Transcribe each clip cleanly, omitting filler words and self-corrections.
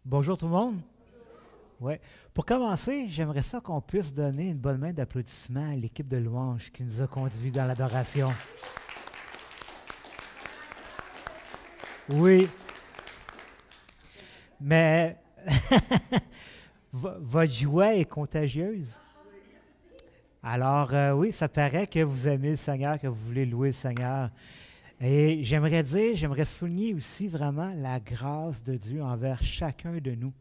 Bonjour tout le monde. Ouais. Pour commencer, j'aimerais ça qu'on puisse donner une bonne main d'applaudissement à l'équipe de louanges qui nous a conduits dans l'adoration. Oui, mais votre joie est contagieuse. Alors, oui, ça paraît que vous aimez le Seigneur, que vous voulez louer le Seigneur. Et j'aimerais souligner aussi vraiment la grâce de Dieu envers chacun de nous.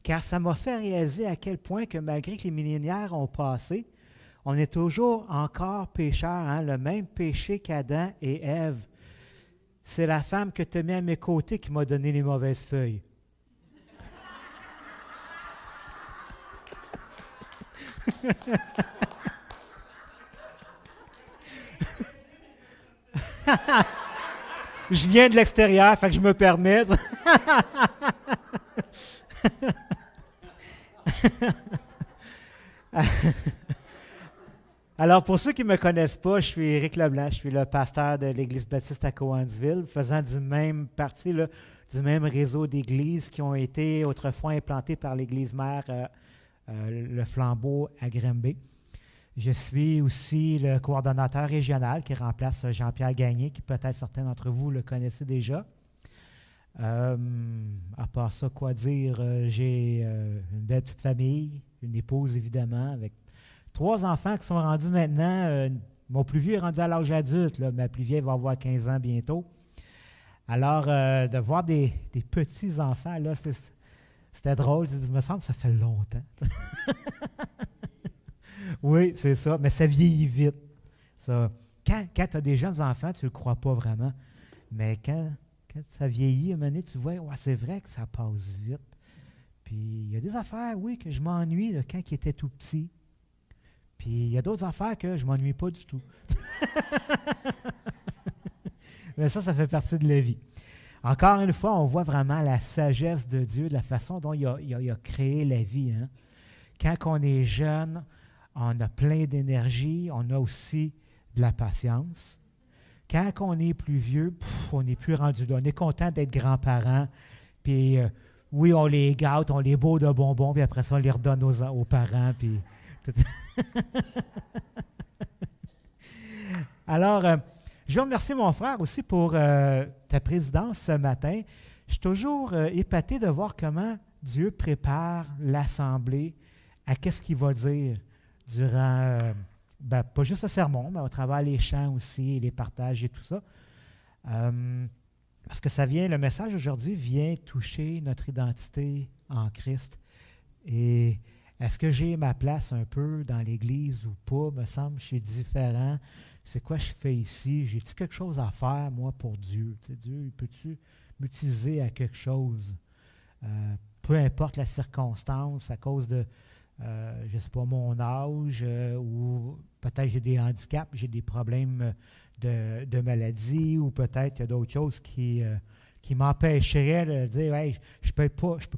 Car ça m'a fait réaliser à quel point que malgré que les millénaires ont passé, on est toujours encore pécheurs, hein? Le même péché qu'Adam et Ève. C'est la femme que tu as mis à mes côtés qui m'a donné les mauvaises feuilles. Je viens de l'extérieur, fait que je me permets. Alors, pour ceux qui ne me connaissent pas, je suis Éric Leblanc, je suis le pasteur de l'Église baptiste à Cowansville, faisant du même partie, là, du même réseau d'églises qui ont été autrefois implantées par l'Église mère Le Flambeau à Granby. Je suis aussi le coordonnateur régional qui remplace Jean-Pierre Gagné, qui peut-être certains d'entre vous le connaissez déjà. À part ça, quoi dire, j'ai une belle petite famille, une épouse évidemment, avec 3 enfants qui sont rendus maintenant. Mon plus vieux est rendu à l'âge adulte, là, ma plus vieille va avoir 15 ans bientôt. Alors, de voir des petits-enfants, là, c'était drôle. Il me semble que ça fait longtemps. Oui, c'est ça, mais ça vieillit vite. Ça. Quand tu as des jeunes enfants, tu ne le crois pas vraiment. Mais quand ça vieillit, à un moment donné, tu vois, ouais, c'est vrai que ça passe vite. Puis il y a des affaires, oui, que je m'ennuie quand ils étaient tout petits. Puis il y a d'autres affaires que je ne m'ennuie pas du tout. Mais ça fait partie de la vie. Encore une fois, on voit vraiment la sagesse de Dieu, de la façon dont il a créé la vie. Hein. Quand on est jeune, on a plein d'énergie, on a aussi de la patience. Quand on est plus vieux, on n'est plus rendu là. On est content d'être grands-parents. Puis oui, on les gâte, on les bourre de bonbons, puis après ça, on les redonne aux parents. Puis tout. Alors, je veux remercier mon frère aussi pour ta présidence ce matin. Je suis toujours épaté de voir comment Dieu prépare l'Assemblée à qu'est-ce qu'il va dire durant, pas juste le sermon, mais au travers les chants aussi, les partages et tout ça. Parce que le message aujourd'hui vient toucher notre identité en Christ. Et est-ce que j'ai ma place un peu dans l'Église ou pas? Me semble que je suis différent. C'est quoi je fais ici? J'ai-tu quelque chose à faire, moi, pour Dieu? Tu sais, Dieu, peux-tu m'utiliser à quelque chose? Peu importe la circonstance, à cause de je ne sais pas, mon âge, ou peut-être j'ai des handicaps, j'ai des problèmes de maladie, ou peut-être il y a d'autres choses qui m'empêcheraient de dire hey, je ne peux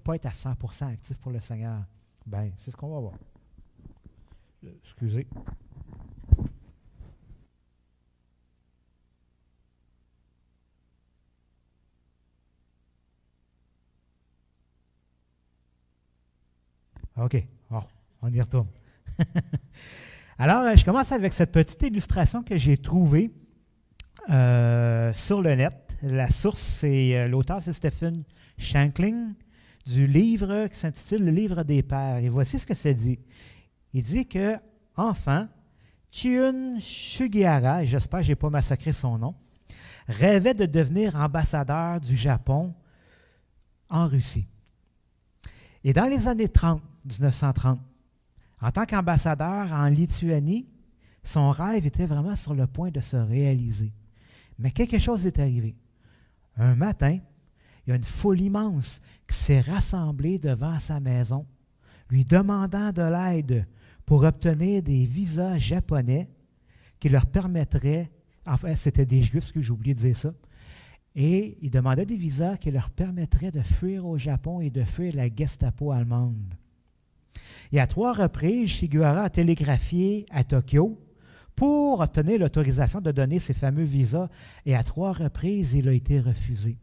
pas être à 100% actif pour le Seigneur. Bien, c'est ce qu'on va voir. Excusez. OK. Bon, on y retourne. Alors, je commence avec cette petite illustration que j'ai trouvée sur le net. La source, l'auteur, c'est Stephen Shankling, du livre qui s'intitule « Le livre des pères ». Et voici ce que ça dit. Il dit que, enfant, Chiun Sugihara, et j'espère que je n'ai pas massacré son nom, rêvait de devenir ambassadeur du Japon en Russie. Et dans les années 1930, en tant qu'ambassadeur en Lituanie, son rêve était vraiment sur le point de se réaliser. Mais quelque chose est arrivé. Un matin, il y a une foule immense qui s'est rassemblée devant sa maison, lui demandant de l'aide pour obtenir des visas japonais qui leur permettraient, enfin c'était des Juifs, que j'ai oublié de dire ça, et il demandait des visas qui leur permettraient de fuir au Japon et de fuir la Gestapo allemande. Et à 3 reprises, Sugihara a télégraphié à Tokyo pour obtenir l'autorisation de donner ces fameux visas. Et à 3 reprises, il a été refusé.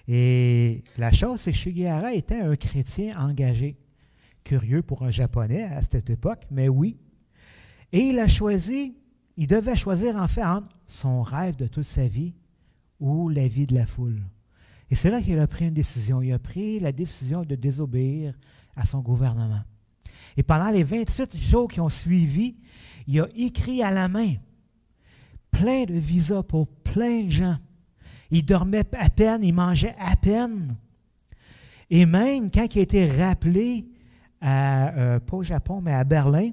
Et la chose, c'est que Sugihara était un chrétien engagé. Curieux pour un Japonais à cette époque, mais oui. Et il devait choisir en fait entre son rêve de toute sa vie ou la vie de la foule. Et c'est là qu'il a pris une décision. Il a pris la décision de désobéir à son gouvernement. Et pendant les 28 jours qui ont suivi, il a écrit à la main plein de visas pour plein de gens. Il dormait à peine, il mangeait à peine. Et même quand il a été rappelé, pas au Japon, mais à Berlin,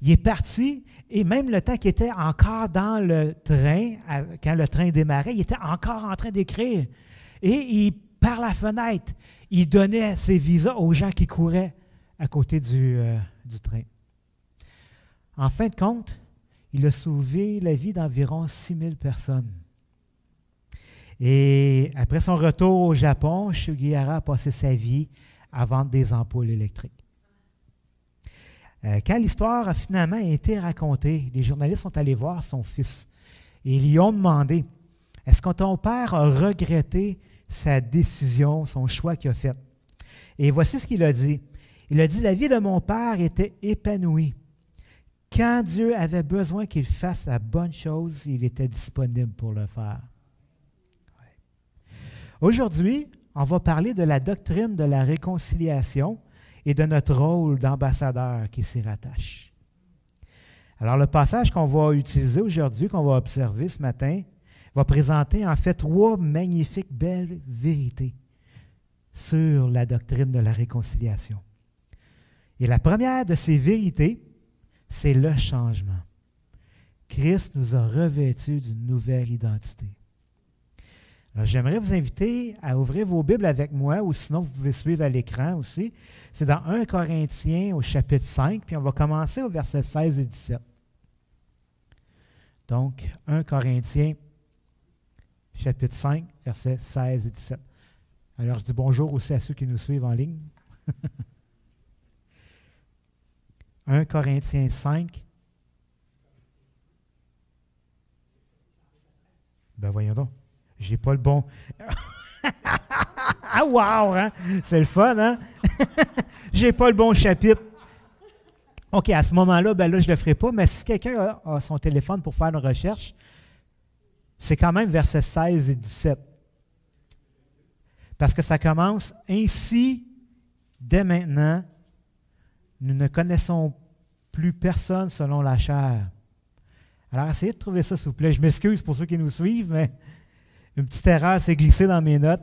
il est parti, et même le temps qu'il était encore dans le train, quand le train démarrait, il était encore en train d'écrire. Et par la fenêtre, il donnait ses visas aux gens qui couraient à côté du train. En fin de compte, il a sauvé la vie d'environ 6000 personnes. Et après son retour au Japon, Sugihara a passé sa vie à vendre des ampoules électriques. Quand l'histoire a finalement été racontée, les journalistes sont allés voir son fils et ils lui ont demandé, est-ce que ton père a regretté sa décision, son choix qu'il a fait? Et voici ce qu'il a dit. Il a dit, la vie de mon père était épanouie. Quand Dieu avait besoin qu'il fasse la bonne chose, il était disponible pour le faire. Aujourd'hui, on va parler de la doctrine de la réconciliation et de notre rôle d'ambassadeur qui s'y rattache. Alors, le passage qu'on va utiliser aujourd'hui, qu'on va observer ce matin, va présenter en fait 3 magnifiques, belles vérités sur la doctrine de la réconciliation. Et la première de ces vérités, c'est le changement. Christ nous a revêtus d'une nouvelle identité. Alors, j'aimerais vous inviter à ouvrir vos Bibles avec moi, ou sinon vous pouvez suivre à l'écran aussi. C'est dans 1 Corinthiens au chapitre 5, puis on va commencer au verset 16 et 17. Donc, 1 Corinthiens, chapitre 5, versets 16 et 17. Alors, je dis bonjour aussi à ceux qui nous suivent en ligne. 1 Corinthiens 5. Ben voyons donc. J'ai pas le bon. Ah, wow! Hein? C'est le fun, hein? J'ai pas le bon chapitre. OK, à ce moment-là, ben là, je ne le ferai pas, mais si quelqu'un a son téléphone pour faire une recherche, c'est quand même versets 16 et 17. Parce que ça commence ainsi, dès maintenant, nous ne connaissons plus personne selon la chair. Alors, essayez de trouver ça, s'il vous plaît. Je m'excuse pour ceux qui nous suivent, mais une petite erreur s'est glissée dans mes notes.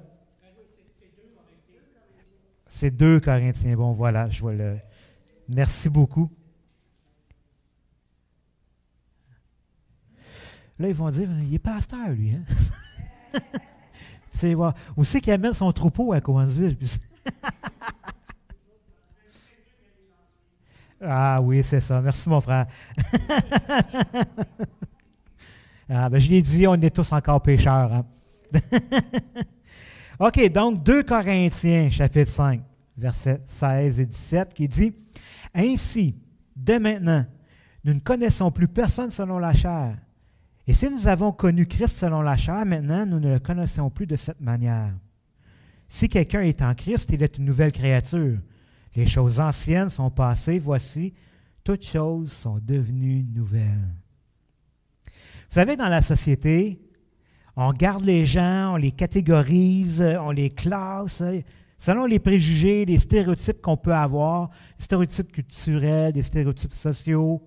C'est 2 Corinthiens. Bon, voilà, je vois le. Merci beaucoup. Là, ils vont dire, il est pasteur, lui. Hein? C'est où c'est qu'il amène son troupeau à Cowansville? Ah oui, c'est ça. Merci, mon frère. Ben, je l'ai dit, on est tous encore pécheurs. Hein? OK, donc 2 Corinthiens, chapitre 5, versets 16 et 17, qui dit « Ainsi, dès maintenant, nous ne connaissons plus personne selon la chair. Et si nous avons connu Christ selon la chair, maintenant, nous ne le connaissons plus de cette manière. Si quelqu'un est en Christ, il est une nouvelle créature. Les choses anciennes sont passées, voici, toutes choses sont devenues nouvelles. » Vous savez, dans la société, on regarde les gens, on les catégorise, on les classe, selon les préjugés, les stéréotypes qu'on peut avoir, les stéréotypes culturels, les stéréotypes sociaux.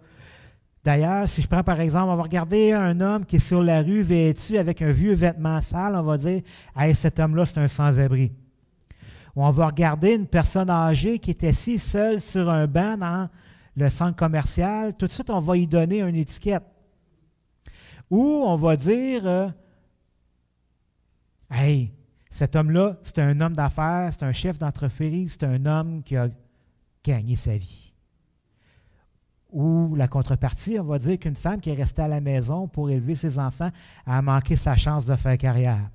D'ailleurs, si je prends par exemple, on va regarder un homme qui est sur la rue vêtu avec un vieux vêtement sale, on va dire « Hey, cet homme-là, c'est un sans-abri ». Ou on va regarder une personne âgée qui est assise seule sur un banc dans le centre commercial, tout de suite, on va y donner une étiquette. Ou on va dire hey, cet homme-là, c'est un homme d'affaires, c'est un chef d'entreprise, c'est un homme qui a gagné sa vie. Ou la contrepartie, on va dire qu'une femme qui est restée à la maison pour élever ses enfants a manqué sa chance de faire carrière.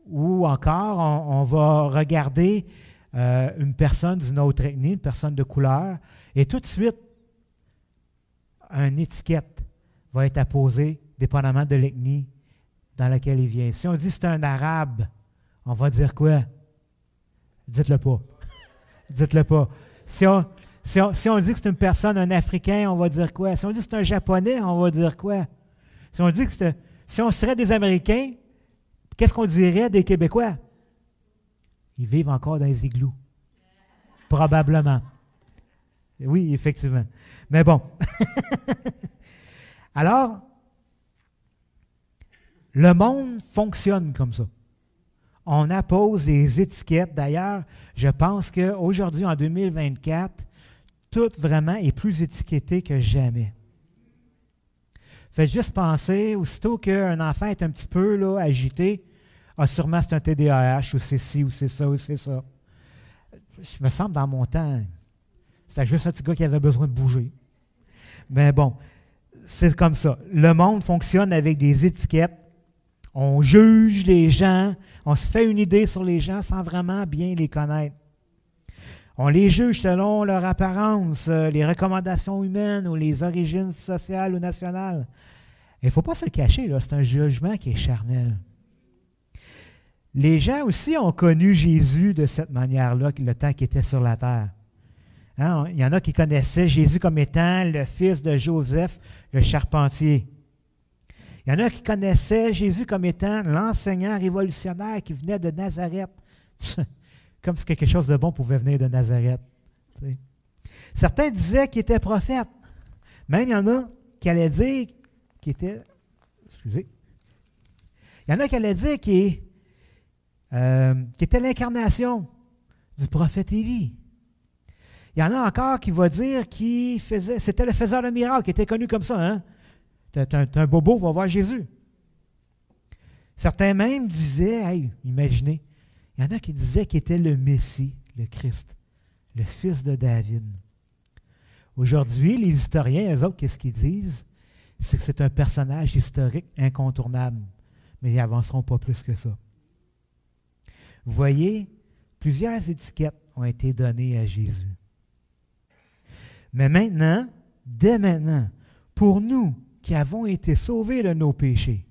Ou encore, on va regarder une personne d'une autre ethnie, une personne de couleur, et tout de suite, une étiquette va être apposée, dépendamment de l'ethnie, dans laquelle il vient. Si on dit que c'est un Arabe, on va dire quoi? Dites-le pas. Dites-le pas. Si on dit que c'est une personne, un Africain, on va dire quoi? Si on dit que c'est un Japonais, on va dire quoi? Si on dit que si on serait des Américains, qu'est-ce qu'on dirait des Québécois? Ils vivent encore dans les igloos. Probablement. Oui, effectivement. Mais bon. Alors, le monde fonctionne comme ça. On appose des étiquettes. D'ailleurs, je pense qu'aujourd'hui, en 2024, tout vraiment est plus étiqueté que jamais. Faites juste penser, aussitôt qu'un enfant est un petit peu là, agité, sûrement c'est un TDAH, ou c'est ci, ou c'est ça, ou c'est ça. Je me semble dans mon temps, c'était juste un petit gars qui avait besoin de bouger. Mais bon, c'est comme ça. Le monde fonctionne avec des étiquettes. On juge les gens, on se fait une idée sur les gens sans vraiment bien les connaître. On les juge selon leur apparence, les recommandations humaines ou les origines sociales ou nationales. Il ne faut pas se cacher, là, c'est un jugement qui est charnel. Les gens aussi ont connu Jésus de cette manière-là, le temps qu'il était sur la terre. Hein, il y en a qui connaissaient Jésus comme étant le fils de Joseph, le charpentier. Il y en a qui connaissaient Jésus comme étant l'enseignant révolutionnaire qui venait de Nazareth. Comme si quelque chose de bon pouvait venir de Nazareth. T'sais. Certains disaient qu'il était prophète. Même il y en a qui allaient dire qu'il était... Excusez. Il y en a qui allaient dire qu'il était l'incarnation du prophète Élie. Il y en a encore qui vont dire c'était le faiseur de miracles, qui était connu comme ça. Hein? T'es un bobo, va voir Jésus. Certains même disaient, hey, imaginez, il y en a qui disaient qu'il était le Messie, le Christ, le fils de David. Aujourd'hui, les historiens, eux autres, qu'est-ce qu'ils disent? C'est que c'est un personnage historique incontournable, mais ils n'avanceront pas plus que ça. Vous voyez, plusieurs étiquettes ont été données à Jésus. Mais maintenant, dès maintenant, pour nous qui avons été sauvés de nos péchés,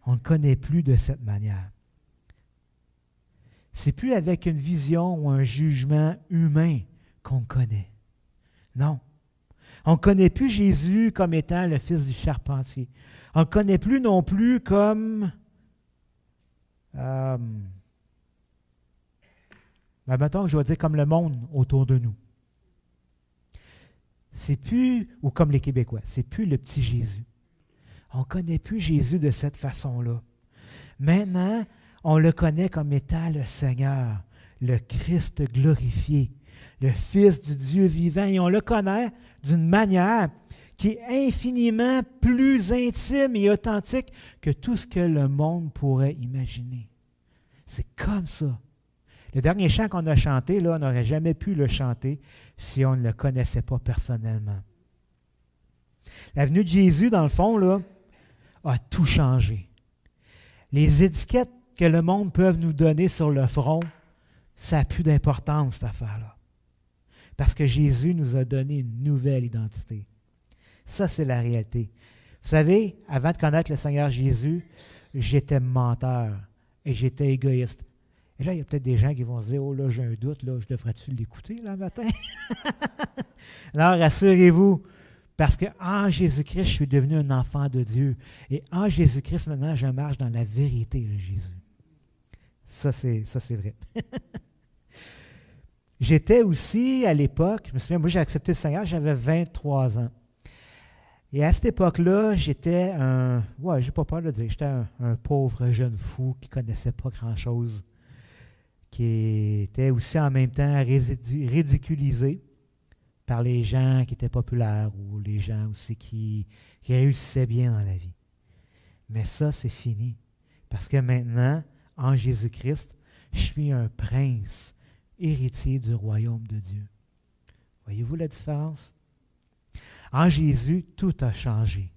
on ne connaît plus de cette manière. C'est plus avec une vision ou un jugement humain qu'on connaît. Non. On ne connaît plus Jésus comme étant le fils du charpentier. On ne connaît plus non plus comme... mettons que je vais dire comme le monde autour de nous. C'est plus, ou comme les Québécois, c'est plus le petit Jésus. On ne connaît plus Jésus de cette façon-là. Maintenant, on le connaît comme étant le Seigneur, le Christ glorifié, le Fils du Dieu vivant, et on le connaît d'une manière qui est infiniment plus intime et authentique que tout ce que le monde pourrait imaginer. C'est comme ça. Le dernier chant qu'on a chanté, là, on n'aurait jamais pu le chanter si on ne le connaissait pas personnellement. La venue de Jésus, dans le fond, là, a tout changé. Les étiquettes que le monde peut nous donner sur le front, ça n'a plus d'importance, cette affaire-là. Parce que Jésus nous a donné une nouvelle identité. Ça, c'est la réalité. Vous savez, avant de connaître le Seigneur Jésus, j'étais menteur et j'étais égoïste. Et là, il y a peut-être des gens qui vont se dire, « Oh là, j'ai un doute, là, je devrais-tu l'écouter, là, le matin? » Alors, rassurez-vous, parce qu'en Jésus-Christ, je suis devenu un enfant de Dieu. Et en Jésus-Christ, maintenant, je marche dans la vérité de Jésus. Ça, c'est vrai. J'étais aussi, à l'époque, je me souviens, moi, j'ai accepté le Seigneur, j'avais 23 ans. Et à cette époque-là, j'étais j'ai pas peur de le dire, j'étais un pauvre jeune fou qui ne connaissait pas grand-chose, qui était aussi en même temps ridiculisé par les gens qui étaient populaires ou les gens aussi qui réussissaient bien dans la vie. Mais ça, c'est fini. Parce que maintenant, en Jésus-Christ, je suis un prince, héritier du royaume de Dieu. Voyez-vous la différence? En Jésus, tout a changé.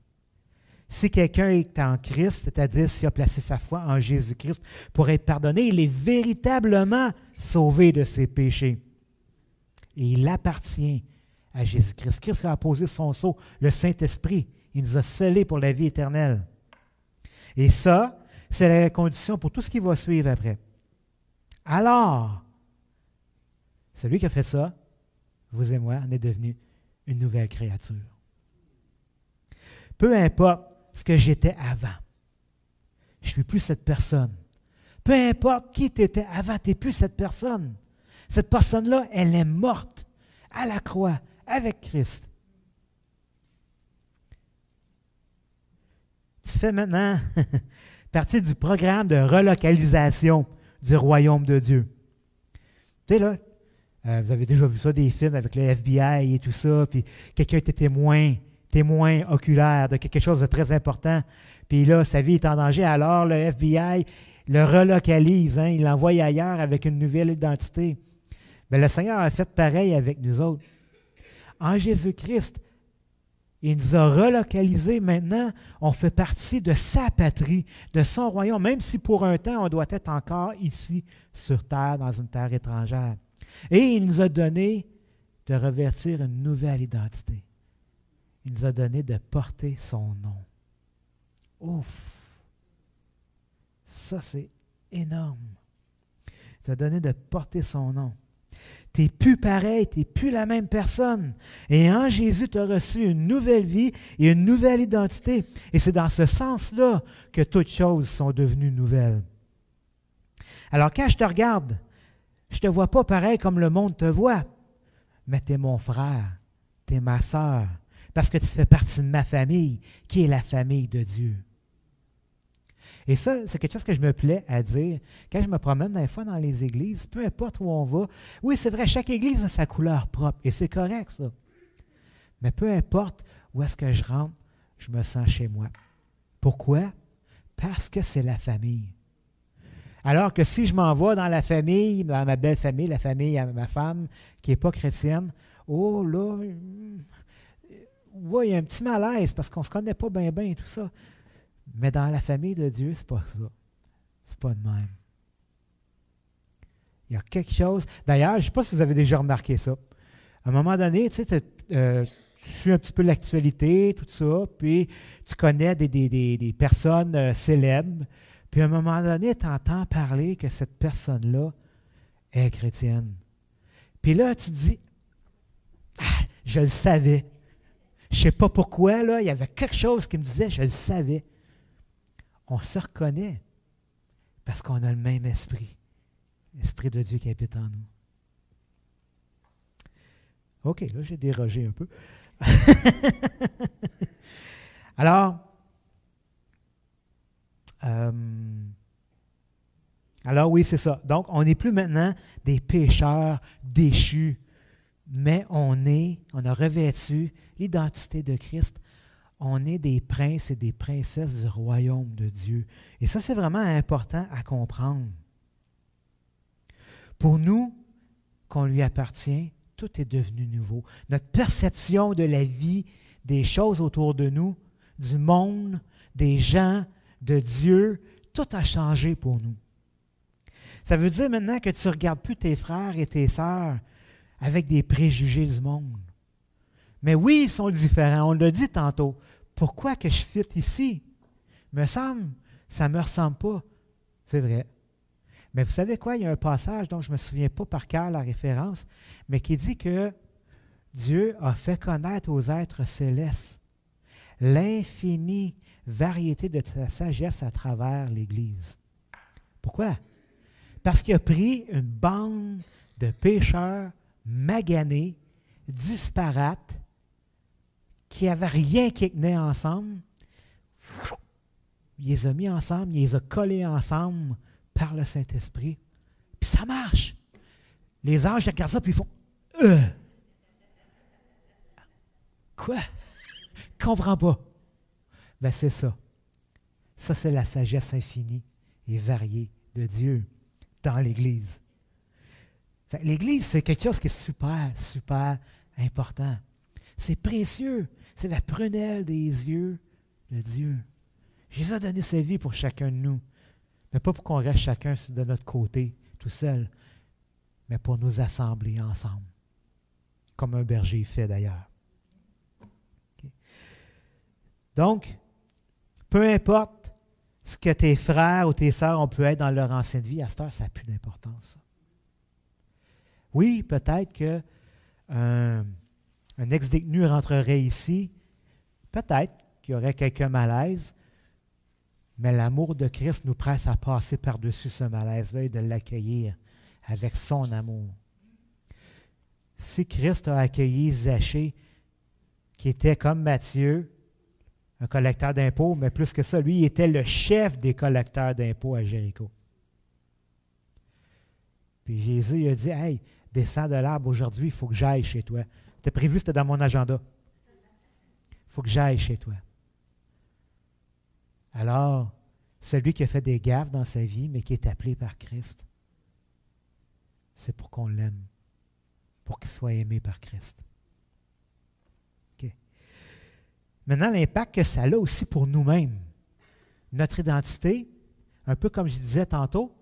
Si quelqu'un est en Christ, c'est-à-dire s'il a placé sa foi en Jésus-Christ pour être pardonné, il est véritablement sauvé de ses péchés. Et il appartient à Jésus-Christ. Christ a posé son sceau, le Saint-Esprit. Il nous a scellés pour la vie éternelle. Et ça, c'est la condition pour tout ce qui va suivre après. Alors, celui qui a fait ça, vous et moi, on est devenu une nouvelle créature. Peu importe ce que j'étais avant, je ne suis plus cette personne. Peu importe qui tu étais avant, tu n'es plus cette personne. Cette personne-là, elle est morte à la croix avec Christ. Tu fais maintenant partie du programme de relocalisation du royaume de Dieu. Tu sais, là, vous avez déjà vu ça, des films avec le FBI et tout ça, puis quelqu'un était témoin oculaire de quelque chose de très important, puis là, sa vie est en danger, alors le FBI le relocalise, il l'envoie ailleurs avec une nouvelle identité. Mais le Seigneur a fait pareil avec nous autres. En Jésus-Christ, il nous a relocalisés maintenant, on fait partie de sa patrie, de son royaume, même si pour un temps, on doit être encore ici, sur terre, dans une terre étrangère. Et il nous a donné de revêtir une nouvelle identité. Il nous a donné de porter son nom. Ouf! Ça, c'est énorme. Il nous a donné de porter son nom. Tu n'es plus pareil, tu n'es plus la même personne. Et en Jésus, tu as reçu une nouvelle vie et une nouvelle identité. Et c'est dans ce sens-là que toutes choses sont devenues nouvelles. Alors, quand je te regarde, je ne te vois pas pareil comme le monde te voit. Mais tu es mon frère, tu es ma sœur, parce que tu fais partie de ma famille, qui est la famille de Dieu. Et ça, c'est quelque chose que je me plais à dire. Quand je me promène des fois dans les églises, peu importe où on va, oui, c'est vrai, chaque église a sa couleur propre, et c'est correct, ça. Mais peu importe où est-ce que je rentre, je me sens chez moi. Pourquoi? Parce que c'est la famille. Alors que si je m'en vais dans la famille, dans ma belle famille, la famille à ma femme, qui n'est pas chrétienne, oh là, ouais, il y a un petit malaise parce qu'on ne se connaît pas bien et tout ça. Mais dans la famille de Dieu, c'est pas ça. C'est pas de même. Il y a quelque chose. D'ailleurs, je ne sais pas si vous avez déjà remarqué ça. À un moment donné, tu sais, tu suis un petit peu l'actualité, tout ça, puis tu connais des personnes célèbres, puis à un moment donné, tu entends parler que cette personne-là est chrétienne. Puis là, tu te dis, ah, je le savais. Je ne sais pas pourquoi, là, il y avait quelque chose qui me disait, je le savais. On se reconnaît parce qu'on a le même esprit, l'esprit de Dieu qui habite en nous. OK, là, j'ai dérogé un peu. Alors oui, c'est ça. Donc, on n'est plus maintenant des pécheurs déchus, mais on a revêtu l'identité de Christ. On est des princes et des princesses du royaume de Dieu. Et ça, c'est vraiment important à comprendre. Pour nous, qu'on lui appartient, tout est devenu nouveau. Notre perception de la vie, des choses autour de nous, du monde, des gens, de Dieu, tout a changé pour nous. Ça veut dire maintenant que tu ne regardes plus tes frères et tes sœurs avec des préjugés du monde. Mais oui, ils sont différents. On l'a dit tantôt. Pourquoi que je fit ici? Me semble, ça ne me ressemble pas. C'est vrai. Mais vous savez quoi? Il y a un passage dont je ne me souviens pas par cœur la référence, mais qui dit que Dieu a fait connaître aux êtres célestes l'infinie variété de sa sagesse à travers l'Église. Pourquoi? Parce qu'il a pris une bande de pécheurs maganés, disparates, qui n'avaient rien qui tenait ensemble. Il les a mis ensemble, il les a collés ensemble par le Saint-Esprit. Puis ça marche. Les anges regardent ça, puis ils font Quoi? Je ne comprends pas. Ben c'est ça. Ça, c'est la sagesse infinie et variée de Dieu dans l'Église. L'Église, c'est quelque chose qui est super, super important. C'est précieux. C'est la prunelle des yeux de Dieu. Jésus a donné sa vie pour chacun de nous. Mais pas pour qu'on reste chacun de notre côté, tout seul, mais pour nous assembler ensemble. Comme un berger fait d'ailleurs. Okay. Donc, peu importe ce que tes frères ou tes sœurs ont pu être dans leur ancienne vie, à cette heure, ça n'a plus d'importance. Oui, peut-être qu'un ex-détenu rentrerait ici, peut-être qu'il y aurait quelques malaises, mais l'amour de Christ nous presse à passer par-dessus ce malaise-là et de l'accueillir avec son amour. Si Christ a accueilli Zachée, qui était comme Matthieu, un collecteur d'impôts, mais plus que ça, lui, il était le chef des collecteurs d'impôts à Jéricho. Puis Jésus il a dit, « Hey, descends de l'arbre aujourd'hui, il faut que j'aille chez toi. » C'était prévu, c'était dans mon agenda. Il faut que j'aille chez toi. Alors, celui qui a fait des gaffes dans sa vie, mais qui est appelé par Christ, c'est pour qu'on l'aime, pour qu'il soit aimé par Christ. Okay. Maintenant, l'impact que ça a aussi pour nous-mêmes. Notre identité, un peu comme je disais tantôt,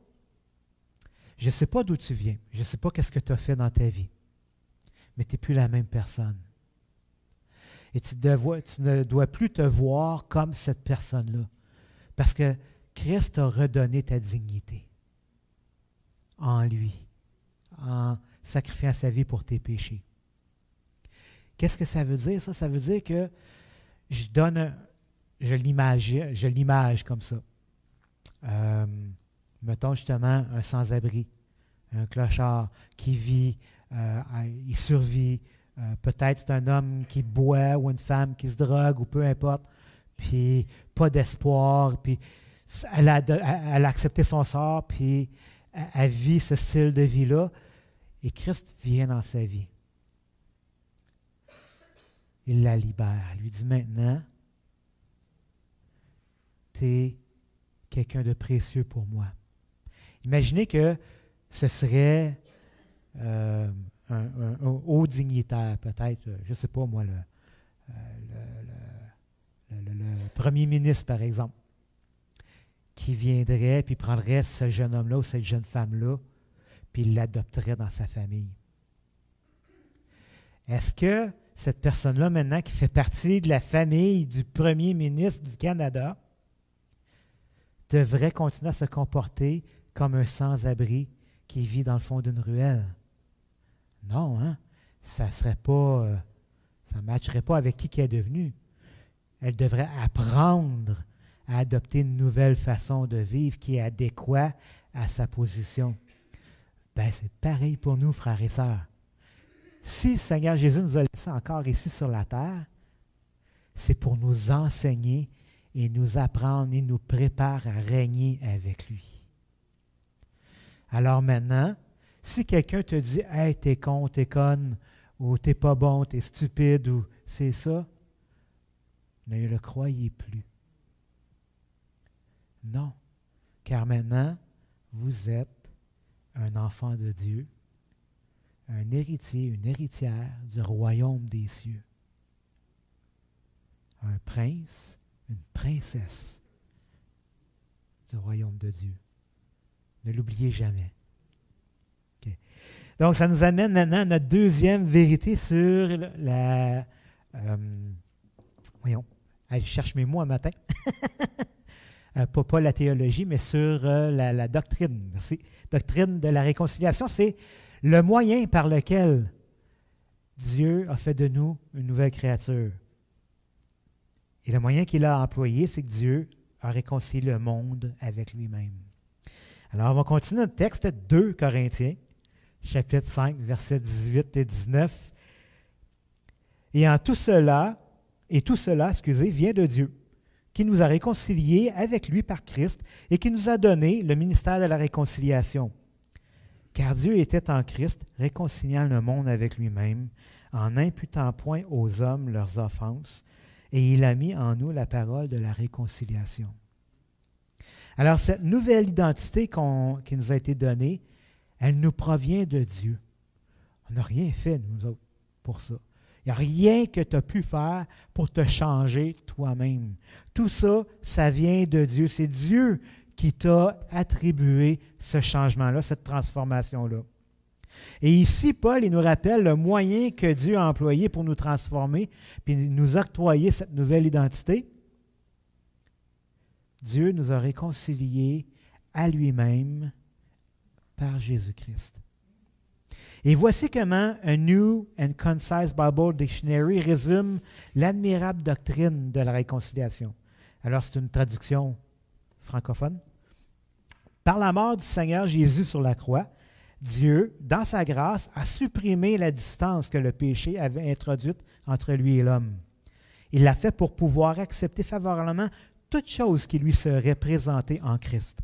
je ne sais pas d'où tu viens, je ne sais pas qu'est-ce que tu as fait dans ta vie, mais tu n'es plus la même personne. Et tu ne dois plus te voir comme cette personne-là, parce que Christ t'a redonné ta dignité en lui, en sacrifiant sa vie pour tes péchés. Qu'est-ce que ça veut dire, ça? Ça veut dire que je l'image comme ça. Mettons justement un sans-abri, un clochard qui vit, il survit, peut-être c'est un homme qui boit ou une femme qui se drogue ou peu importe, puis pas d'espoir, puis elle a accepté son sort, puis elle vit ce style de vie-là, et Christ vient dans sa vie. Il la libère. Il lui dit maintenant, tu es quelqu'un de précieux pour moi. Imaginez que ce serait un haut dignitaire, peut-être, je ne sais pas moi, le premier ministre, par exemple, qui viendrait puis prendrait ce jeune homme-là ou cette jeune femme-là, puis il l'adopterait dans sa famille. Est-ce que cette personne-là, maintenant, qui fait partie de la famille du premier ministre du Canada, devrait continuer à se comporter comme un sans-abri qui vit dans le fond d'une ruelle? Non, hein? Ça serait pas, ça ne matcherait pas avec qui elle est devenue. Elle devrait apprendre à adopter une nouvelle façon de vivre qui est adéquate à sa position. Bien, c'est pareil pour nous, frères et sœurs. Si le Seigneur Jésus nous a laissés encore ici sur la terre, c'est pour nous enseigner et nous apprendre et nous préparer à régner avec lui. Alors maintenant, si quelqu'un te dit « Hey, t'es con, t'es conne » ou « T'es pas bon, t'es stupide » ou « C'est ça », ne le croyez plus. Non, car maintenant, vous êtes un enfant de Dieu, un héritier, une héritière du royaume des cieux. Un prince, une princesse du royaume de Dieu. Ne l'oubliez jamais. Okay. Donc, ça nous amène maintenant à notre deuxième vérité sur la... voyons, allez, je cherche mes mots un matin. Pas la théologie, mais sur la doctrine. Merci. Doctrine de la réconciliation, c'est le moyen par lequel Dieu a fait de nous une nouvelle créature. Et le moyen qu'il a employé, c'est que Dieu a réconcilié le monde avec lui-même. Alors, on va continuer notre texte 2 Corinthiens, chapitre 5, versets 18 et 19. Et tout cela, vient de Dieu, qui nous a réconciliés avec lui par Christ et qui nous a donné le ministère de la réconciliation. Car Dieu était en Christ, réconciliant le monde avec lui-même, en n'imputant point aux hommes leurs offenses, et il a mis en nous la parole de la réconciliation. Alors, cette nouvelle identité qui nous a été donnée, elle nous provient de Dieu. On n'a rien fait, nous autres, pour ça. Il n'y a rien que tu as pu faire pour te changer toi-même. Tout ça, ça vient de Dieu. C'est Dieu qui t'a attribué ce changement-là, cette transformation-là. Et ici, Paul, il nous rappelle le moyen que Dieu a employé pour nous transformer, puis nous octroyer cette nouvelle identité. Dieu nous a réconciliés à lui-même par Jésus-Christ. Et voici comment un New and Concise Bible Dictionary résume l'admirable doctrine de la réconciliation. Alors, c'est une traduction francophone. Par la mort du Seigneur Jésus sur la croix, Dieu, dans sa grâce, a supprimé la distance que le péché avait introduite entre lui et l'homme. Il l'a fait pour pouvoir accepter favorablement toute chose qui lui serait présentée en Christ.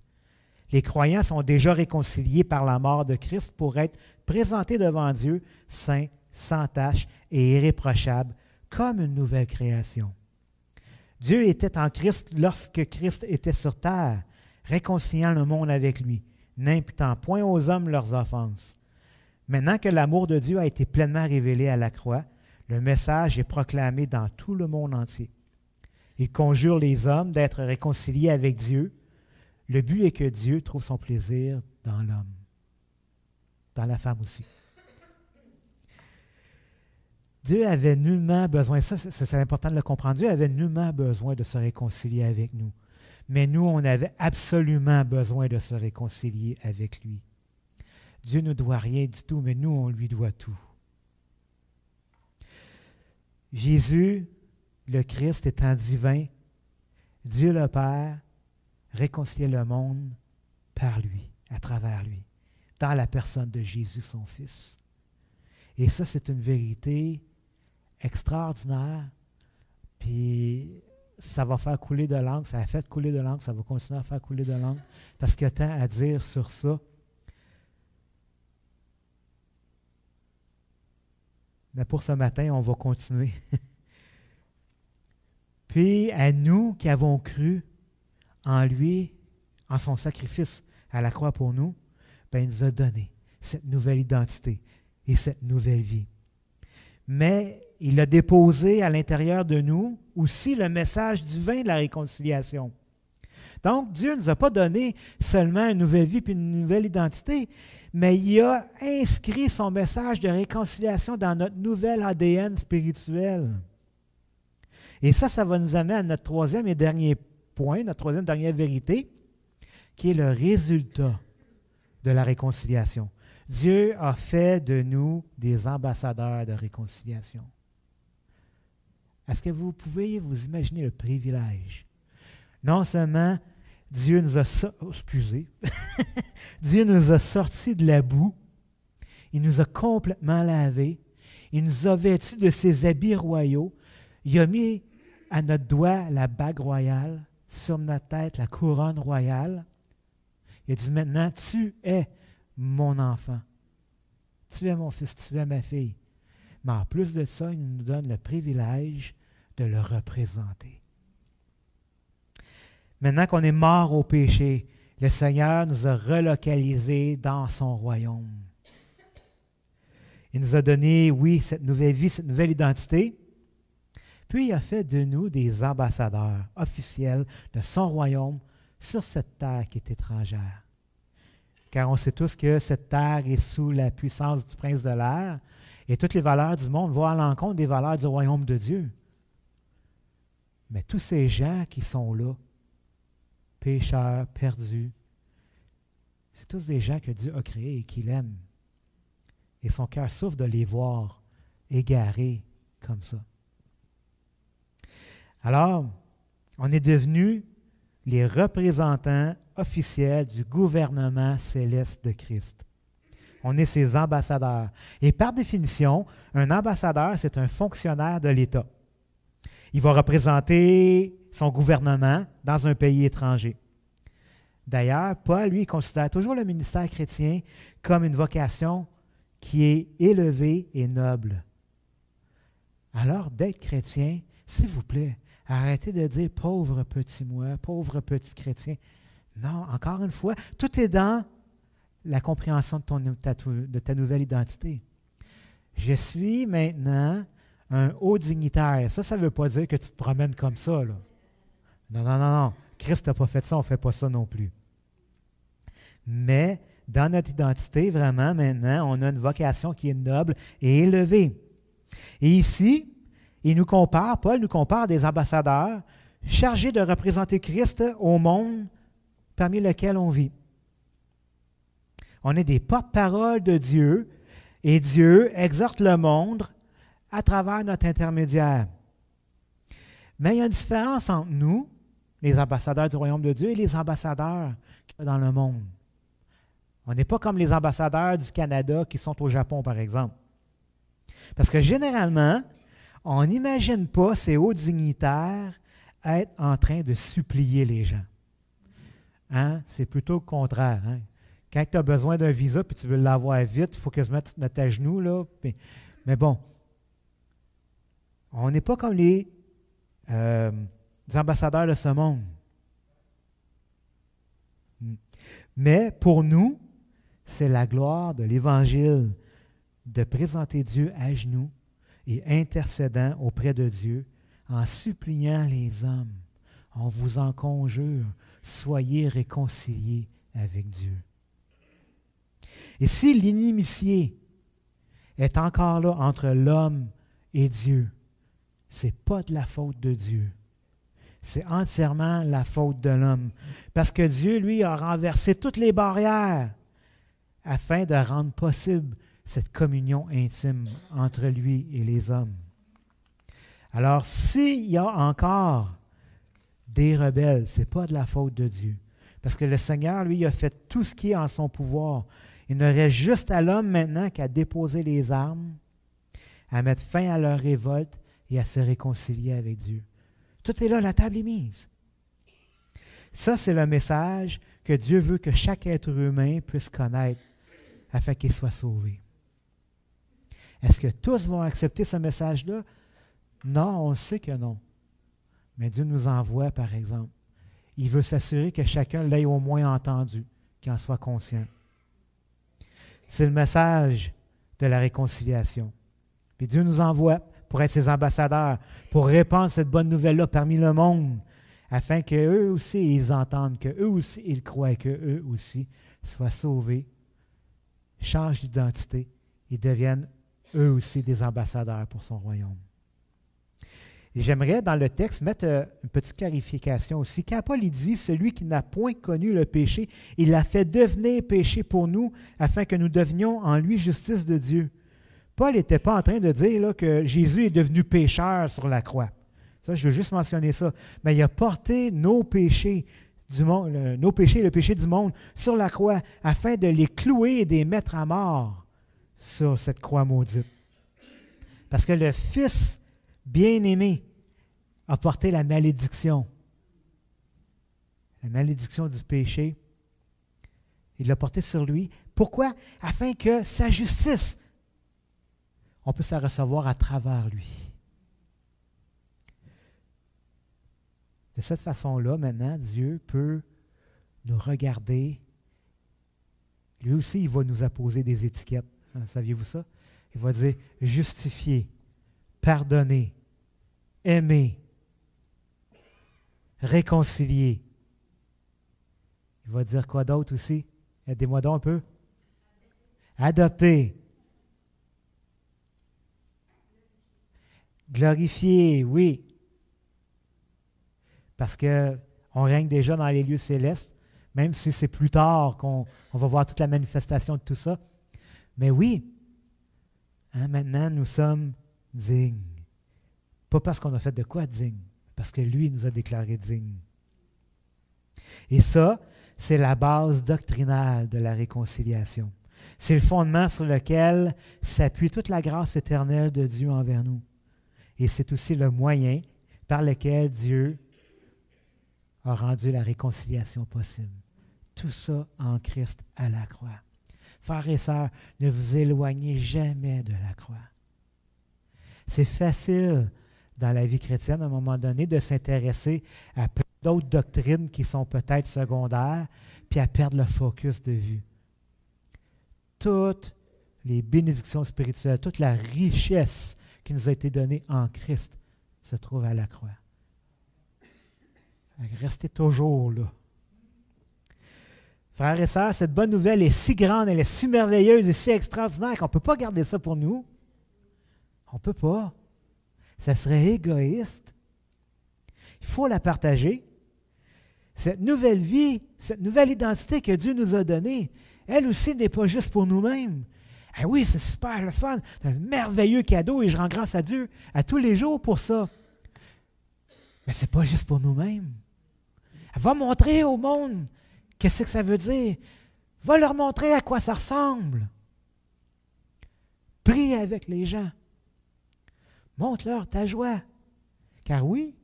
Les croyants sont déjà réconciliés par la mort de Christ pour être présentés devant Dieu, saints, sans tache et irréprochables, comme une nouvelle création. Dieu était en Christ lorsque Christ était sur terre, réconciliant le monde avec lui, n'imputant point aux hommes leurs offenses. Maintenant que l'amour de Dieu a été pleinement révélé à la croix, le message est proclamé dans tout le monde entier. Il conjure les hommes d'être réconciliés avec Dieu. Le but est que Dieu trouve son plaisir dans l'homme, dans la femme aussi. Dieu avait nullement besoin, ça c'est important de le comprendre, Dieu avait nullement besoin de se réconcilier avec nous. Mais nous, on avait absolument besoin de se réconcilier avec lui. Dieu ne doit rien du tout, mais nous, on lui doit tout. Jésus, le Christ étant divin, Dieu le Père réconciliait le monde par lui, à travers lui, dans la personne de Jésus, son Fils. Et ça, c'est une vérité extraordinaire. Puis, ça va faire couler de l'encre, ça a fait couler de l'encre, ça va continuer à faire couler de l'encre, parce qu'il y a tant à dire sur ça. Mais pour ce matin, on va continuer. Puis, à nous qui avons cru en lui, en son sacrifice à la croix pour nous, ben, il nous a donné cette nouvelle identité et cette nouvelle vie. Mais il a déposé à l'intérieur de nous aussi le message divin de la réconciliation. Donc, Dieu ne nous a pas donné seulement une nouvelle vie puis une nouvelle identité, mais il a inscrit son message de réconciliation dans notre nouvel ADN spirituel. Et ça va nous amener à notre troisième et dernier point, notre troisième et dernière vérité, qui est le résultat de la réconciliation. Dieu a fait de nous des ambassadeurs de réconciliation. Est-ce que vous pouvez vous imaginer le privilège? Non seulement Dieu nous a Dieu nous a sortis de la boue, il nous a complètement lavés, il nous a vêtus de ses habits royaux, il a mis à notre doigt la bague royale, sur notre tête la couronne royale. Il a dit maintenant, tu es mon enfant, tu es mon fils, tu es ma fille. Mais en plus de ça, il nous donne le privilège de le représenter. Maintenant qu'on est mort au péché, le Seigneur nous a relocalisés dans son royaume. Il nous a donné, oui, cette nouvelle vie, cette nouvelle identité, puis il a fait de nous des ambassadeurs officiels de son royaume sur cette terre qui est étrangère. Car on sait tous que cette terre est sous la puissance du prince de l'air et toutes les valeurs du monde vont à l'encontre des valeurs du royaume de Dieu. Mais tous ces gens qui sont là, pécheurs, perdus, c'est tous des gens que Dieu a créés et qu'il aime. Et son cœur souffre de les voir égarés comme ça. Alors, on est devenus les représentants officiels du gouvernement céleste de Christ. On est ses ambassadeurs. Et par définition, un ambassadeur, c'est un fonctionnaire de l'État. Il va représenter son gouvernement dans un pays étranger. D'ailleurs, Paul, lui, considère toujours le ministère chrétien comme une vocation qui est élevée et noble. Alors, d'être chrétien, s'il vous plaît, arrêtez de dire « pauvre petit moi, pauvre petit chrétien ». Non, encore une fois, tout est dans la compréhension de ta nouvelle identité. Je suis maintenant un haut dignitaire. Ça ne veut pas dire que tu te promènes comme ça, là. Non. Christ n'a pas fait ça, on ne fait pas ça non plus. Mais dans notre identité, vraiment, maintenant, on a une vocation qui est noble et élevée. Et ici, Paul nous compare des ambassadeurs chargés de représenter Christ au monde parmi lequel on vit. On est des porte-paroles de Dieu et Dieu exhorte le monde à travers notre intermédiaire. Mais il y a une différence entre nous, les ambassadeurs du royaume de Dieu, et les ambassadeurs qui sont dans le monde. On n'est pas comme les ambassadeurs du Canada qui sont au Japon, par exemple. Parce que généralement, on n'imagine pas ces hauts dignitaires être en train de supplier les gens. Hein? C'est plutôt le contraire. Hein? Quand tu as besoin d'un visa et tu veux l'avoir vite, il faut que tu te mettes à genoux. Là. Mais bon, on n'est pas comme les ambassadeurs de ce monde. Mais pour nous, c'est la gloire de l'Évangile de présenter Dieu à genoux et intercédant auprès de Dieu en suppliant les hommes. On vous en conjure, soyez réconciliés avec Dieu. Et si l'inimitié est encore là entre l'homme et Dieu, ce n'est pas de la faute de Dieu. C'est entièrement la faute de l'homme. Parce que Dieu, lui, a renversé toutes les barrières afin de rendre possible cette communion intime entre lui et les hommes. Alors, s'il y a encore des rebelles, ce n'est pas de la faute de Dieu. Parce que le Seigneur, lui, a fait tout ce qui est en son pouvoir. Il ne reste juste à l'homme maintenant qu'à déposer les armes, à mettre fin à leur révolte et à se réconcilier avec Dieu. Tout est là, la table est mise. Ça, c'est le message que Dieu veut que chaque être humain puisse connaître afin qu'il soit sauvé. Est-ce que tous vont accepter ce message-là? Non, on sait que non. Mais Dieu nous envoie, par exemple. Il veut s'assurer que chacun l'ait au moins entendu, qu'il en soit conscient. C'est le message de la réconciliation. Puis Dieu nous envoie pour être ses ambassadeurs, pour répandre cette bonne nouvelle-là parmi le monde, afin qu'eux aussi, ils entendent, qu'eux aussi, ils croient, qu'eux aussi soient sauvés, changent d'identité et deviennent eux aussi des ambassadeurs pour son royaume. Et j'aimerais, dans le texte, mettre une petite clarification aussi. Quand Paul dit « Celui qui n'a point connu le péché, il l'a fait devenir péché pour nous, afin que nous devenions en lui justice de Dieu. » Paul n'était pas en train de dire là, que Jésus est devenu pécheur sur la croix. Ça, je veux juste mentionner ça. Mais il a porté nos péchés du monde, nos péchés et le péché du monde sur la croix, afin de les clouer et de les mettre à mort sur cette croix maudite. Parce que le Fils bien-aimé a porté la malédiction du péché. Il l'a porté sur lui. Pourquoi? Afin que sa justice, on peut la recevoir à travers lui. De cette façon-là, maintenant, Dieu peut nous regarder. Lui aussi, il va nous apposer des étiquettes. Hein, saviez-vous ça? Il va dire justifié, pardonné, aimé, réconcilié. Il va dire quoi d'autre aussi? Aidez-moi donc un peu. Adopté. Glorifié, oui. Parce qu'on règne déjà dans les lieux célestes, même si c'est plus tard qu'on va voir toute la manifestation de tout ça. Mais oui, hein, maintenant nous sommes dignes. Pas parce qu'on a fait de quoi digne, parce que lui nous a déclarés dignes. Et ça, c'est la base doctrinale de la réconciliation. C'est le fondement sur lequel s'appuie toute la grâce éternelle de Dieu envers nous. Et c'est aussi le moyen par lequel Dieu a rendu la réconciliation possible. Tout ça en Christ à la croix. Frères et sœurs, ne vous éloignez jamais de la croix. C'est facile dans la vie chrétienne, à un moment donné, de s'intéresser à plein d'autres doctrines qui sont peut-être secondaires, puis à perdre le focus de vue. Toutes les bénédictions spirituelles, toute la richesse qui nous a été donnée en Christ se trouve à la croix. Restez toujours là. Frères et sœurs, cette bonne nouvelle est si grande, elle est si merveilleuse et si extraordinaire qu'on ne peut pas garder ça pour nous. On ne peut pas. Ça serait égoïste. Il faut la partager. Cette nouvelle vie, cette nouvelle identité que Dieu nous a donnée, elle aussi n'est pas juste pour nous-mêmes. Ah oui, c'est super le fun, c'est un merveilleux cadeau et je rends grâce à Dieu à tous les jours pour ça. Mais ce n'est pas juste pour nous-mêmes. Elle va montrer au monde qu'est-ce que ça veut dire. Va leur montrer à quoi ça ressemble. Prie avec les gens. Montre-leur ta joie. Car oui,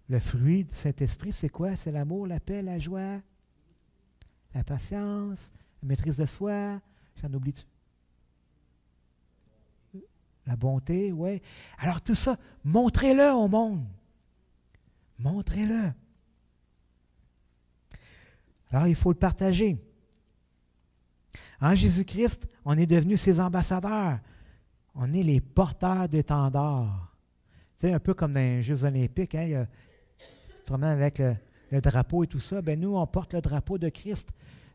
le fruit du Saint-Esprit, c'est quoi? C'est l'amour, la paix, la joie, la patience, la maîtrise de soi. J'en oublie-tu? La bonté, oui. Alors tout ça, montrez-le au monde. Montrez-le. Alors il faut le partager. En Jésus-Christ, on est devenus ses ambassadeurs. On est les porteurs d'étendards. Tu sais, un peu comme dans les Jeux olympiques, hein, il y a, vraiment avec le drapeau et tout ça, ben nous, on porte le drapeau de Christ.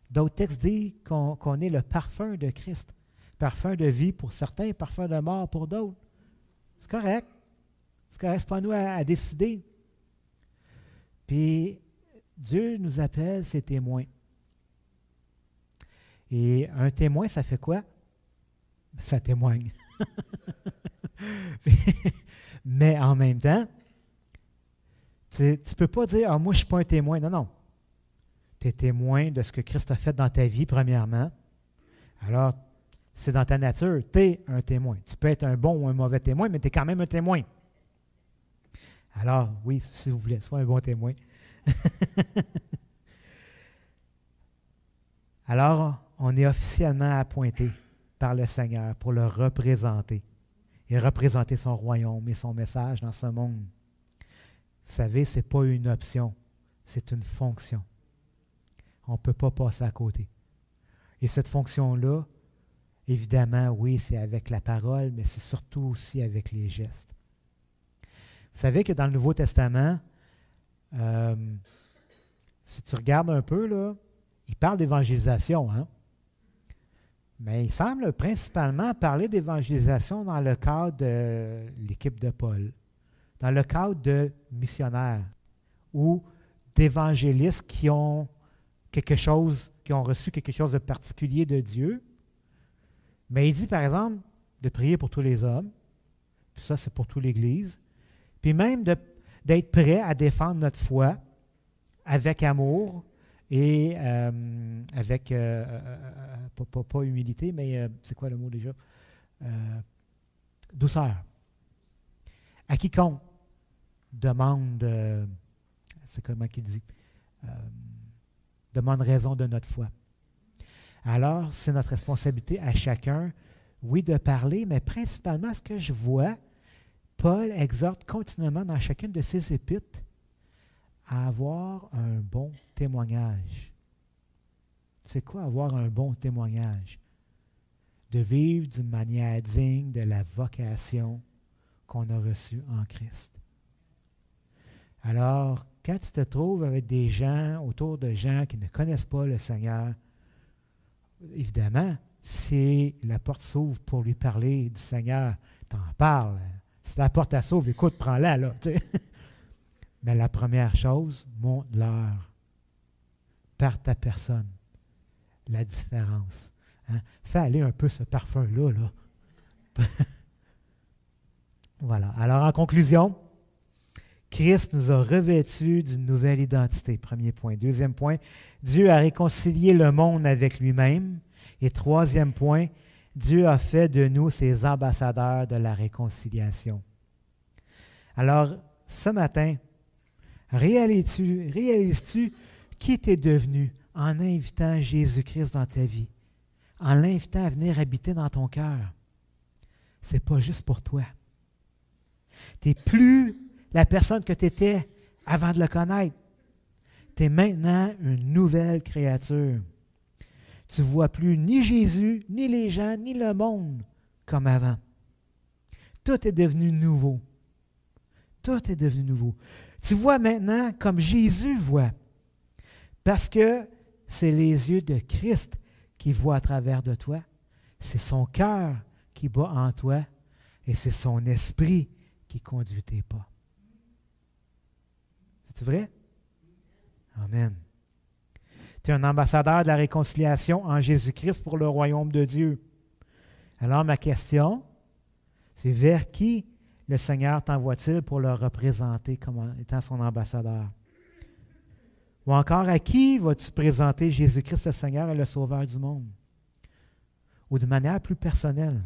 D'autres textes disent qu'on est le parfum de Christ. Parfum de vie pour certains, parfum de mort pour d'autres. C'est correct. C'est correct, c'est pas à nous à décider. Puis, Dieu nous appelle ses témoins. Et un témoin, ça fait quoi? Ça témoigne. Mais en même temps, tu ne peux pas dire « Ah, moi, je ne suis pas un témoin. » Non, non. Tu es témoin de ce que Christ a fait dans ta vie, premièrement. Alors, c'est dans ta nature. Tu es un témoin. Tu peux être un bon ou un mauvais témoin, mais tu es quand même un témoin. Alors, oui, s'il vous plaît, sois un bon témoin. Alors, on est officiellement appointé par le Seigneur pour le représenter et représenter son royaume et son message dans ce monde. Vous savez, ce n'est pas une option, c'est une fonction. On ne peut pas passer à côté. Et cette fonction-là, évidemment, oui, c'est avec la parole, mais c'est surtout aussi avec les gestes. Vous savez que dans le Nouveau Testament, si tu regardes un peu, là, il parle d'évangélisation, hein? Mais il semble principalement parler d'évangélisation dans le cadre de l'équipe de Paul, dans le cadre de missionnaires ou d'évangélistes qui ont reçu quelque chose de particulier de Dieu. Mais il dit, par exemple, de prier pour tous les hommes, puis ça, c'est pour toute l'Église, puis même d'être prêt à défendre notre foi avec amour et avec, pas humilité, mais c'est quoi le mot déjà? Douceur. À quiconque demande, c'est comment qu'il dit, demande raison de notre foi. Alors, c'est notre responsabilité à chacun, oui, de parler, mais principalement, ce que je vois, Paul exhorte continuellement dans chacune de ses épîtres à avoir un bon témoignage. C'est quoi avoir un bon témoignage? De vivre d'une manière digne de la vocation qu'on a reçue en Christ. Alors, quand tu te trouves avec des gens, autour de gens qui ne connaissent pas le Seigneur, évidemment, si la porte s'ouvre pour lui parler du Seigneur, t'en parles. Si la porte s'ouvre, écoute, prends-la, là. Mais la première chose, montre-leur par ta personne la différence. Hein? Fais aller un peu ce parfum-là. Là. Voilà. Alors, en conclusion, Christ nous a revêtus d'une nouvelle identité. Premier point. Deuxième point, Dieu a réconcilié le monde avec lui-même. Et troisième point, Dieu a fait de nous ses ambassadeurs de la réconciliation. Alors, ce matin, réalises-tu qui tu es devenu en invitant Jésus-Christ dans ta vie, en l'invitant à venir habiter dans ton cœur? Ce n'est pas juste pour toi. Tu n'es plus la personne que tu étais avant de le connaître. Tu es maintenant une nouvelle créature. Tu ne vois plus ni Jésus, ni les gens, ni le monde comme avant. Tout est devenu nouveau. Tout est devenu nouveau. Tu vois maintenant comme Jésus voit, parce que c'est les yeux de Christ qui voient à travers de toi. C'est son cœur qui bat en toi et c'est son esprit qui conduit tes pas. C'est vrai? Amen. Tu es un ambassadeur de la réconciliation en Jésus-Christ pour le royaume de Dieu. Alors ma question, c'est vers qui le Seigneur t'envoie-t-il pour le représenter comme étant son ambassadeur? Ou encore, à qui vas-tu présenter Jésus-Christ le Seigneur et le Sauveur du monde? Ou de manière plus personnelle,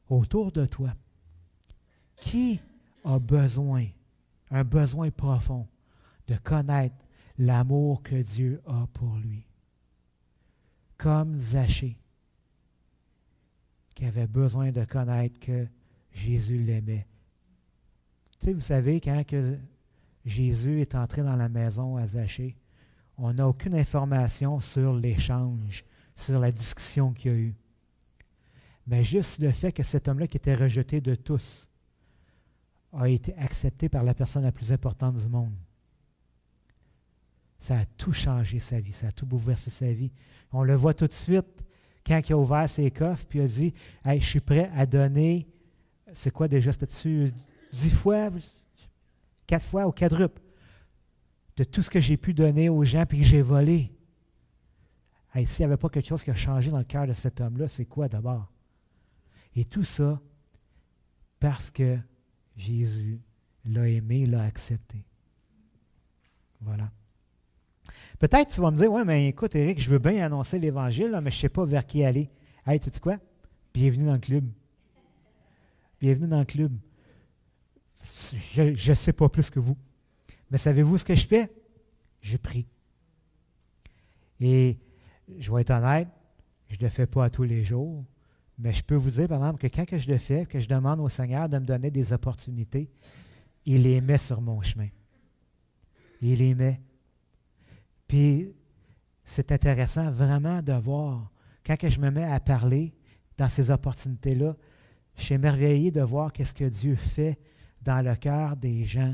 autour de toi, qui a besoin, un besoin profond, de connaître l'amour que Dieu a pour lui? Comme Zachée, qui avait besoin de connaître que Jésus l'aimait. Tu sais, vous savez, quand que Jésus est entré dans la maison à Zachée, on n'a aucune information sur l'échange, sur la discussion qu'il y a eu. Mais juste le fait que cet homme-là, qui était rejeté de tous, a été accepté par la personne la plus importante du monde. Ça a tout changé sa vie, ça a tout bouleversé sa vie. On le voit tout de suite quand il a ouvert ses coffres, puis il a dit « Hey, je suis prêt à donner, c'est quoi déjà, c'était-tu 10 fois, 4 fois ou quadruple de tout ce que j'ai pu donner aux gens puis que j'ai volé. » Hey, s'il n'y avait pas quelque chose qui a changé dans le cœur de cet homme-là, c'est quoi d'abord? Et tout ça parce que Jésus l'a aimé, l'a accepté. Voilà. Peut-être tu vas me dire, ouais, mais écoute, Éric, je veux bien annoncer l'Évangile, là, mais je ne sais pas vers qui aller. Hey, tu sais quoi? Bienvenue dans le club. Bienvenue dans le club. Je ne sais pas plus que vous. Mais savez-vous ce que je fais? Je prie. Et je vais être honnête, je ne le fais pas à tous les jours, mais je peux vous dire, par exemple, que quand que je le fais, que je demande au Seigneur de me donner des opportunités, il les met sur mon chemin. Il les met. Puis, c'est intéressant vraiment de voir, quand que je me mets à parler dans ces opportunités-là, je suis émerveillé de voir qu'est-ce que Dieu fait dans le cœur des gens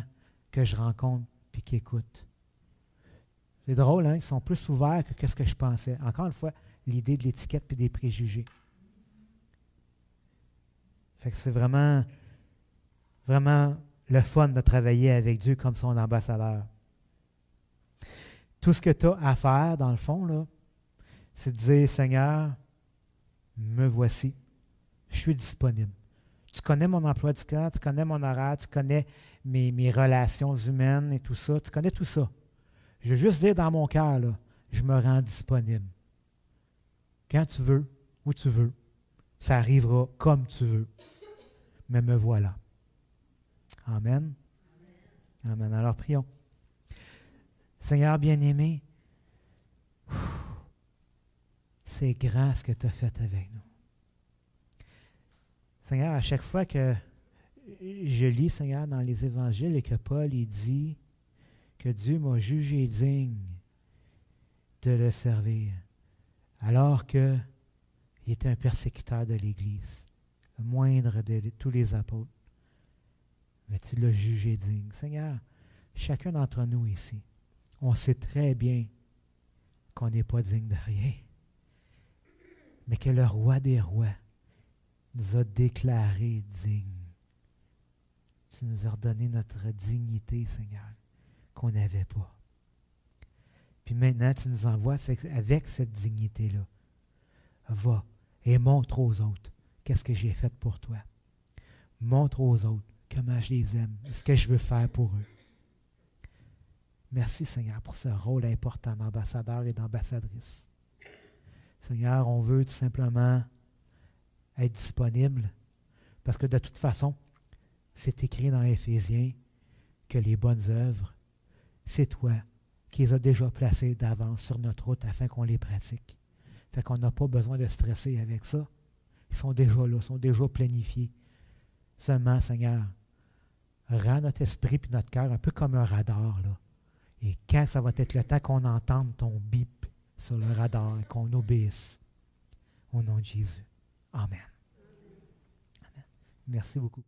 que je rencontre et qui écoutent. C'est drôle, hein? Ils sont plus ouverts que ce que je pensais. Encore une fois, l'idée de l'étiquette et des préjugés. Fait que c'est vraiment, vraiment le fun de travailler avec Dieu comme son ambassadeur. Tout ce que tu as à faire, dans le fond, là, c'est de dire, Seigneur, me voici, je suis disponible. Tu connais mon emploi du temps, tu connais mon horaire, tu connais mes relations humaines et tout ça, tu connais tout ça. Je veux juste dire dans mon cœur, là, je me rends disponible. Quand tu veux, où tu veux, ça arrivera comme tu veux. Mais me voilà. Amen. Amen. Alors prions. Seigneur bien-aimé, c'est grand ce que tu as fait avec nous. Seigneur, à chaque fois que je lis, Seigneur, dans les évangiles et que Paul il dit que Dieu m'a jugé digne de le servir, alors qu'il était un persécuteur de l'Église, le moindre de tous les apôtres. Mais tu l'as jugé digne. Seigneur, chacun d'entre nous ici, on sait très bien qu'on n'est pas digne de rien, mais que le roi des rois nous a déclarés dignes. Tu nous as redonné notre dignité, Seigneur, qu'on n'avait pas. Puis maintenant, tu nous envoies avec cette dignité-là. Va et montre aux autres qu'est-ce que j'ai fait pour toi. Montre aux autres comment je les aime, ce que je veux faire pour eux. Merci, Seigneur, pour ce rôle important d'ambassadeur et d'ambassadrice. Seigneur, on veut tout simplement être disponible parce que de toute façon, c'est écrit dans Éphésiens que les bonnes œuvres, c'est toi qui les as déjà placées d'avance sur notre route afin qu'on les pratique. Fait qu'on n'a pas besoin de stresser avec ça. Ils sont déjà là, ils sont déjà planifiés. Seulement, Seigneur, rends notre esprit et notre cœur un peu comme un radar, là. Et quand ça va être le temps qu'on entende ton bip sur le radar et qu'on obéisse, au nom de Jésus. Amen. Amen. Merci beaucoup.